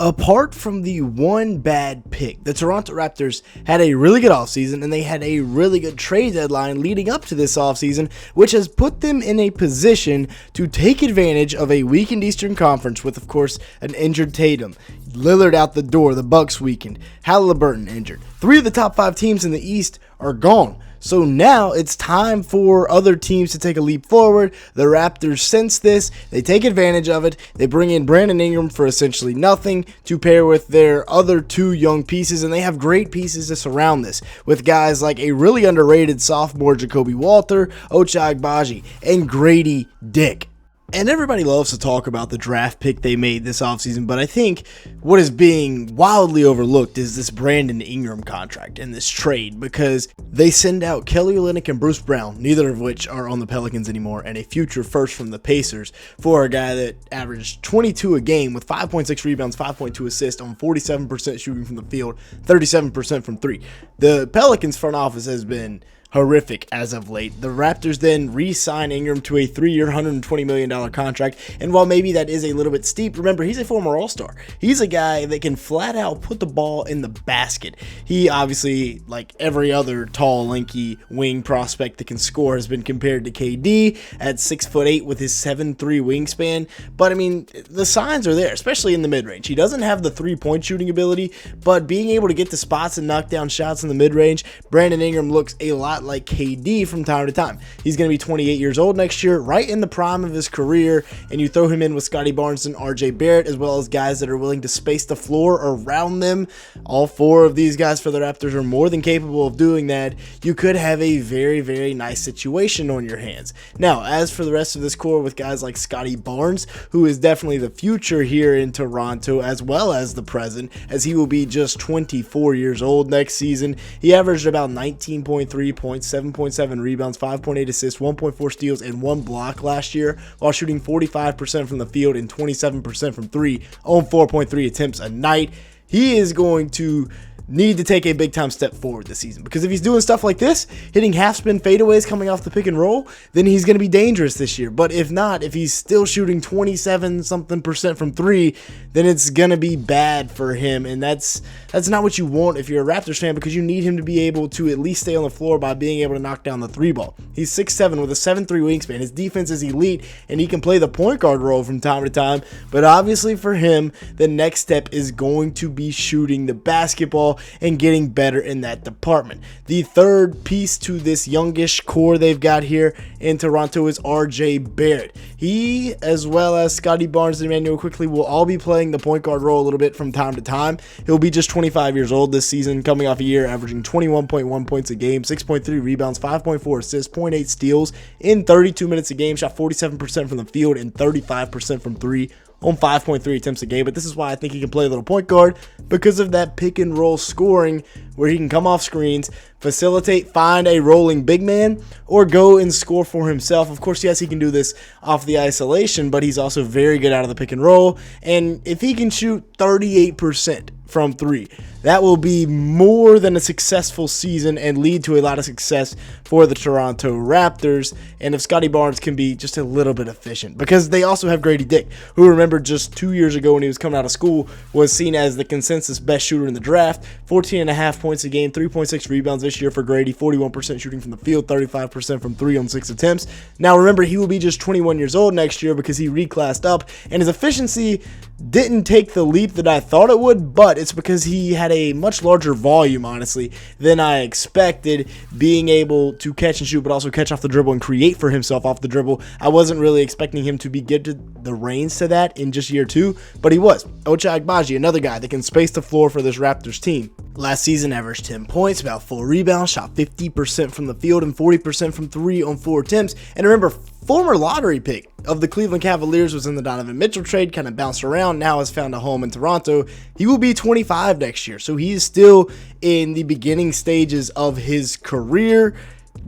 Apart from the one bad pick, the Toronto Raptors had a really good offseason, and they had a really good trade deadline leading up to this offseason, which has put them in a position to take advantage of a weakened Eastern Conference with, of course, an injured Tatum. Lillard out the door, the Bucks weakened, Halliburton injured. 3 of the top 5 teams in the East are gone. So now it's time for other teams to take a leap forward. The Raptors sense this. They take advantage of it. They bring in Brandon Ingram for essentially nothing to pair with their other 2 young pieces, and they have great pieces to surround this with guys like a really underrated sophomore Jacoby Walter, Ochai Agbaji, and Gradey Dick. And everybody loves to talk about the draft pick they made this offseason, but I think what is being wildly overlooked is this Brandon Ingram contract and this trade, because they send out Kelly Olynyk and Bruce Brown, neither of which are on the Pelicans anymore, and a future first from the Pacers for a guy that averaged 22 a game with 5.6 rebounds, 5.2 assists on 47% shooting from the field, 37% from 3. The Pelicans front office has been horrific as of late. The Raptors then re-sign Ingram to a 3-year, $120 million contract, and while maybe that is a little bit steep, remember, he's a former All-Star. He's a guy that can flat out put the ball in the basket. He obviously, like every other tall, lanky wing prospect that can score, has been compared to KD at 6'8" with his 7'3" wingspan, but I mean, the signs are there, especially in the mid-range. He doesn't have the three-point shooting ability, but being able to get to spots and knock down shots in the mid-range, Brandon Ingram looks a lot like KD from time to time. He's going to be 28 years old next year, right in the prime of his career, and you throw him in with Scottie Barnes and RJ Barrett, as well as guys that are willing to space the floor around them. All 4 of these guys for the Raptors are more than capable of doing that. You could have a very, very nice situation on your hands. Now, as for the rest of this core with guys like Scottie Barnes, who is definitely the future here in Toronto, as well as the present, as he will be just 24 years old next season. He averaged about 19.3 points, 7.7 rebounds, 5.8 assists, 1.4 steals, and 1 block last year, while shooting 45% from the field and 27% from 3 on 4.3 attempts a night. He is going to need to take a big time step forward this season, because if he's doing stuff like this, hitting half spin fadeaways coming off the pick and roll, then he's going to be dangerous this year. But if not, if he's still shooting 27 something percent from 3, then it's going to be bad for him, and that's not what you want if you're a Raptors fan, because you need him to be able to at least stay on the floor by being able to knock down the 3 ball. He's 6'7" with a 7'3" wingspan. His defense is elite, and he can play the point guard role from time to time, but obviously for him, the next step is going to be shooting the basketball and getting better in that department. The third piece to this youngish core they've got here in Toronto is RJ Barrett. He, as well as Scottie Barnes and Emmanuel Quickley, will all be playing the point guard role a little bit from time to time. He'll be just 25 years old this season, coming off a year averaging 21.1 points a game, 6.3 rebounds, 5.4 assists, 0.8 steals in 32 minutes a game, shot 47% from the field and 35% from 3 on 5.3 attempts a game. But this is why I think he can play a little point guard, because of that pick and roll scoring where he can come off screens, facilitate, find a rolling big man, or go and score for himself. Of course, yes, he can do this off the isolation, but he's also very good out of the pick and roll. And if he can shoot 38% from 3, that will be more than a successful season and lead to a lot of success for the Toronto Raptors. And if Scottie Barnes can be just a little bit efficient, because they also have Gradey Dick, who, remember, just 2 years ago when he was coming out of school was seen as the consensus best shooter in the draft. 14.5 points a game, 3.6 rebounds this year for Gradey, 41% shooting from the field, 35% from 3 on 6 attempts. Now remember, he will be just 21 years old next year because he reclassed up, and his efficiency didn't take the leap that I thought it would, but it's because he had a much larger volume, honestly, than I expected, being able to catch and shoot, but also catch off the dribble and create for himself off the dribble. I wasn't really expecting him to be gifted the reins to that in just year 2, but he was. Ochai Agbaji, another guy that can space the floor for this Raptors team. Last season averaged 10 points, about 4 rebounds, shot 50% from the field and 40% from 3 on 4 attempts. And remember, former lottery pick of the Cleveland Cavaliers, was in the Donovan Mitchell trade, kind of bounced around, now has found a home in Toronto. He will be 25 next year, so he is still in the beginning stages of his career.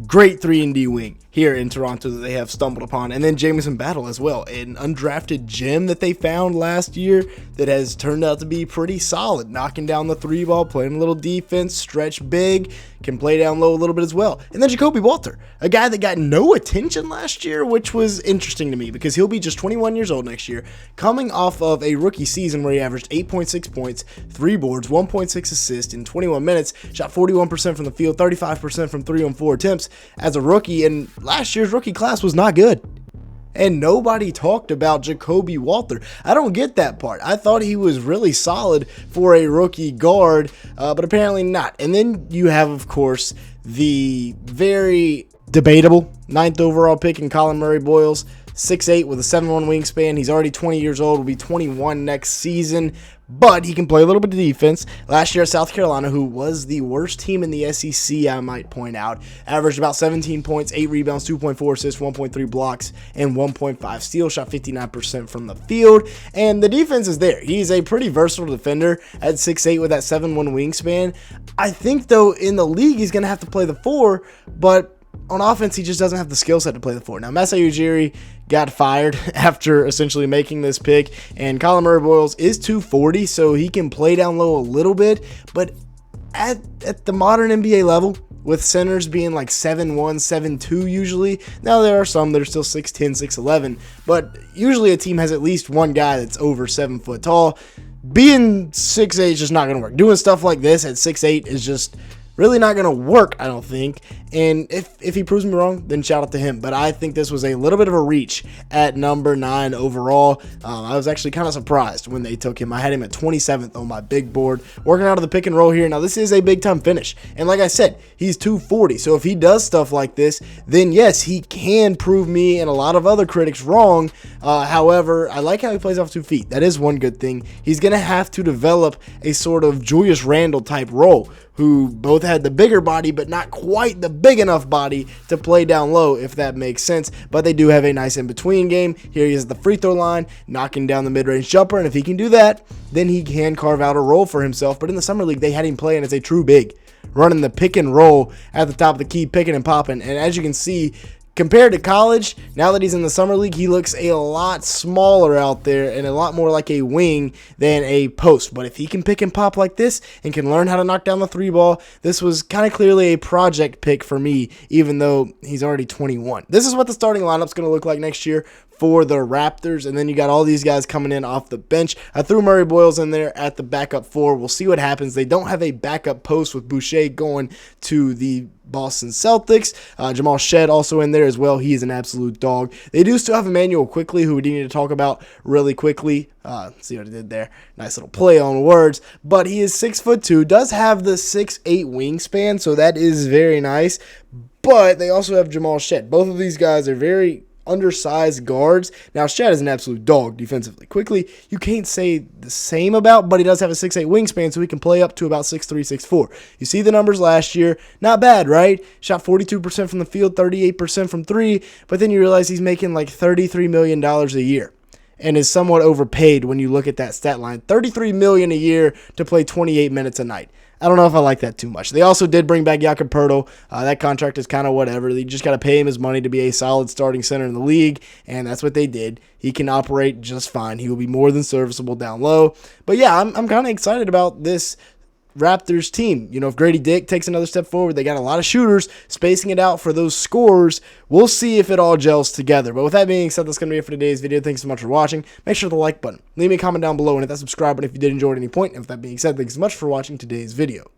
Great 3-and-D wing. here in Toronto that they have stumbled upon. And then Jamison Battle as well, an undrafted gem that they found last year that has turned out to be pretty solid, knocking down the three ball, playing a little defense, stretch big, can play down low a little bit as well. And then Jacoby Walter, a guy that got no attention last year, which was interesting to me because he'll be just 21 years old next year, coming off of a rookie season where he averaged 8.6 points, 3 boards, 1.6 assists in 21 minutes, shot 41% from the field, 35% from 3 on 4 attempts as a rookie, and last year's rookie class was not good. And nobody talked about Jacoby Walter. I don't get that part. I thought he was really solid for a rookie guard, but apparently not. And then you have, of course, the very debatable 9th overall pick in Colin Murray-Boyles, 6'8" with a 7'1" wingspan. He's already 20 years old, will be 21 next season, but he can play a little bit of defense. Last year at South Carolina, who was the worst team in the SEC, I might point out, averaged about 17 points, 8 rebounds, 2.4 assists, 1.3 blocks, and 1.5 steals, shot 59% from the field, and the defense is there. He's a pretty versatile defender at 6'8" with that 7'1" wingspan. I think, though, in the league, he's going to have to play the 4, but on offense, he just doesn't have the skill set to play the 4. Now, Masai Ujiri got fired after essentially making this pick, and Colin Murray-Boyles is 240, so he can play down low a little bit, but at the modern NBA level, with centers being like 7'1", 7'2" usually, now there are some that are still 6'10", 6'11", but usually a team has at least one guy that's over 7 foot tall. Being 6'8" is just not going to work. Doing stuff like this at 6'8" is just really not going to work, I don't think. And if he proves me wrong, then shout out to him. But I think this was a little bit of a reach at number 9 overall. I was actually kind of surprised when they took him. I had him at 27th on my big board, working out of the pick and roll here. Now, this is a big-time finish. And like I said, he's 240. So if he does stuff like this, then yes, he can prove me and a lot of other critics wrong. However, I like how he plays off 2 feet. That is one good thing. He's going to have to develop a sort of Julius Randle type role, who both had the bigger body but not quite the big enough body to play down low, if that makes sense. But they do have a nice in-between game. Here he is at the free throw line, knocking down the mid-range jumper, and if he can do that, then he can carve out a role for himself. But in the summer league, they had him playing as a true big, running the pick and roll at the top of the key, picking and popping. And as you can see, compared to college, now that he's in the summer league, he looks a lot smaller out there and a lot more like a wing than a post. But if he can pick and pop like this and can learn how to knock down the 3 ball, this was kind of clearly a project pick for me, even though he's already 21. This is what the starting lineup's going to look like next year for the Raptors, and then you got all these guys coming in off the bench. I threw Murray-Boyles in there at the backup 4. We'll see what happens. They don't have a backup post with Boucher going to the Boston Celtics. Jamal Shead also in there as well. He is an absolute dog. They do still have Emmanuel Quickly, who we need to talk about really quickly. See what I did there? Nice little play on words. But he is 6'2", does have the 6'8" wingspan, so that is very nice. But they also have Jamal Shead. Both of these guys are very undersized guards. Now, Shad is an absolute dog defensively. Quickly, you can't say the same about, but he does have a 6'8" wingspan, so he can play up to about 6'3", 6'4". You see the numbers last year. Not bad, right? Shot 42% from the field, 38% from 3, but then you realize he's making like $33 million a year and is somewhat overpaid when you look at that stat line. $33 million a year to play 28 minutes a night. I don't know if I like that too much. They also did bring back Jakob Poeltl. That contract is kind of whatever. They just got to pay him his money to be a solid starting center in the league, and that's what they did. He can operate just fine. He will be more than serviceable down low. But yeah, I'm kind of excited about this Raptors team. You know, if Gradey Dick takes another step forward, they got a lot of shooters spacing it out for those scores. We'll see if it all gels together. But with that being said, that's going to be it for today's video. Thanks so much for watching. Make sure to the like button. Leave me a comment down below and hit that subscribe button if you did enjoy at any point. And with that being said, thanks so much for watching today's video.